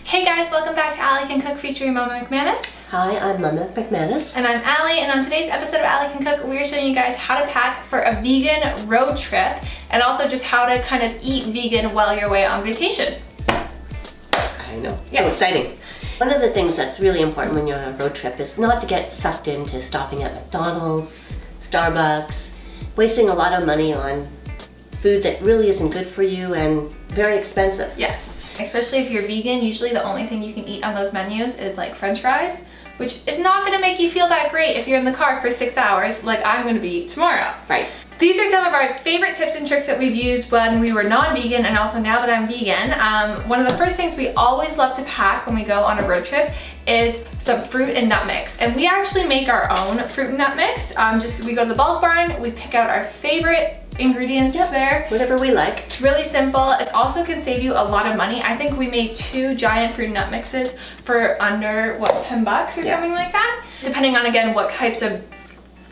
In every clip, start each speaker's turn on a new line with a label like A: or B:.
A: Hey guys, welcome back to Ally Can Cook featuring Mama McManus.
B: Hi, I'm Mama McManus.
A: And I'm Ally, and on today's episode of Ally Can Cook, we're showing you guys how to pack for a vegan road trip and also just how to kind of eat vegan while you're away on vacation.
B: I know, so exciting. One of the things that's really important when you're on a road trip is not to get sucked into stopping at McDonald's, Starbucks, wasting a lot of money on food that really isn't good for you and very expensive.
A: Yes. Especially if you're vegan, usually the only thing you can eat on those menus is like French fries, which is not gonna make you feel that great if you're in the car for 6 hours like I'm gonna be tomorrow.
B: Right.
A: These are some of our favorite tips and tricks that we've used when we were non-vegan and also now that I'm vegan. One of the first things we always love to pack when we go on a road trip is some fruit and nut mix. And we actually make our own fruit and nut mix. We go to the bulk barn, we pick out our favorite ingredients there.
B: Whatever we like.
A: It's really simple. It also can save you a lot of money. I think we made 2 giant fruit and nut mixes for under, what, 10 bucks or something like that? Depending on, again, what types of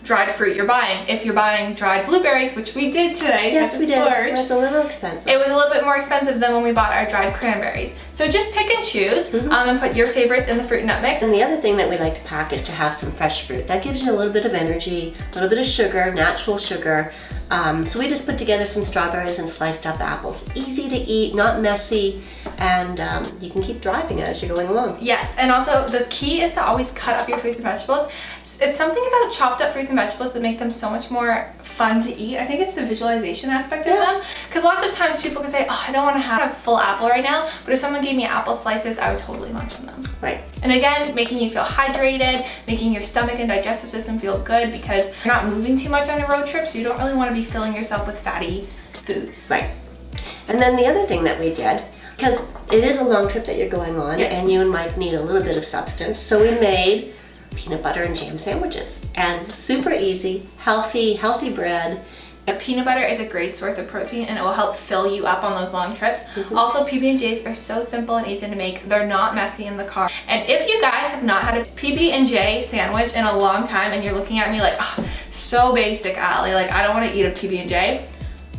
A: dried fruit you're buying. If you're buying dried blueberries, which we did today,
B: yes, we did. It was a little expensive.
A: It was a little bit more expensive than when we bought our dried cranberries. So just pick and choose and put your favorites in the fruit and nut mix.
B: And the other thing that we like to pack is to have some fresh fruit. That gives you a little bit of energy, a little bit of sugar, natural sugar. So we just put together some strawberries and sliced up apples. Easy to eat, not messy, and you can keep driving as you're going along.
A: Yes, and also the key is to always cut up your fruits and vegetables. It's something about chopped up fruits and vegetables that make them so much more fun to eat. I think it's the visualization aspect of them. Because lots of times people can say, oh, I don't want to have a full apple right now, but if someone gave me apple slices, I would totally munch on them.
B: Right.
A: And again, making you feel hydrated, making your stomach and digestive system feel good because you're not moving too much on a road trip, so you don't really want to be filling yourself with fatty foods.
B: Right. And then the other thing that we did, because it is a long trip that you're going on, and you and Mike need a little bit of substance, so we made peanut butter and jam sandwiches. And super easy, healthy bread.
A: Peanut butter is a great source of protein and it will help fill you up on those long trips. Also, PB&Js are so simple and easy to make. They're not messy in the car. And if you guys have not had a PB&J sandwich in a long time and you're looking at me like, oh, so basic, Ally, like I don't want to eat a PB&J,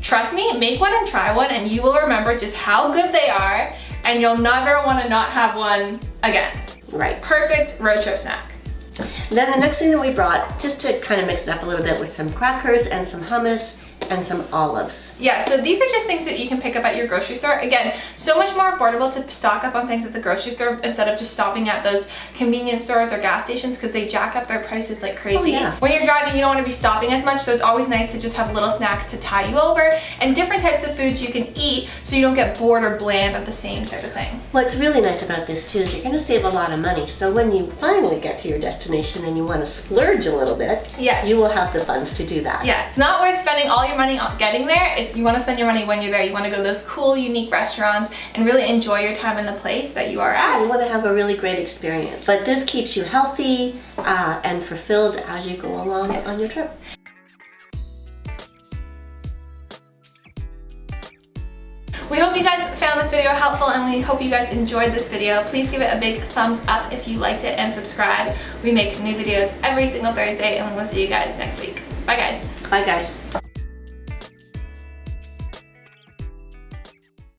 A: trust me, make one and try one and you will remember just how good they are and you'll never want to not have one again.
B: Right.
A: Perfect road trip snack.
B: Then the next thing that we brought, just to kind of mix it up a little bit, was some crackers and some hummus and some olives.
A: Yeah, so these are just things that you can pick up at your grocery store. Again, so much more affordable to stock up on things at the grocery store instead of just stopping at those convenience stores or gas stations because they jack up their prices like crazy.
B: Oh, yeah.
A: When you're driving, you don't want to be stopping as much, so it's always nice to just have little snacks to tie you over and different types of foods you can eat so you don't get bored or bland of the same type of thing.
B: What's really nice about this too is you're going to save a lot of money. So when you finally get to your destination and you want to splurge a little bit, you will have the funds to do that.
A: Yes, it's not worth spending all your money on getting there. You want to spend your money when you're there. You want to go to those cool, unique restaurants and really enjoy your time in the place that you are at.
B: You want to have a really great experience. But this keeps you healthy and fulfilled as you go along on your trip.
A: We hope you guys found this video helpful and we hope you guys enjoyed this video. Please give it a big thumbs up if you liked it and subscribe. We make new videos every single Thursday and we'll see you guys next week. Bye guys.
B: Bye guys.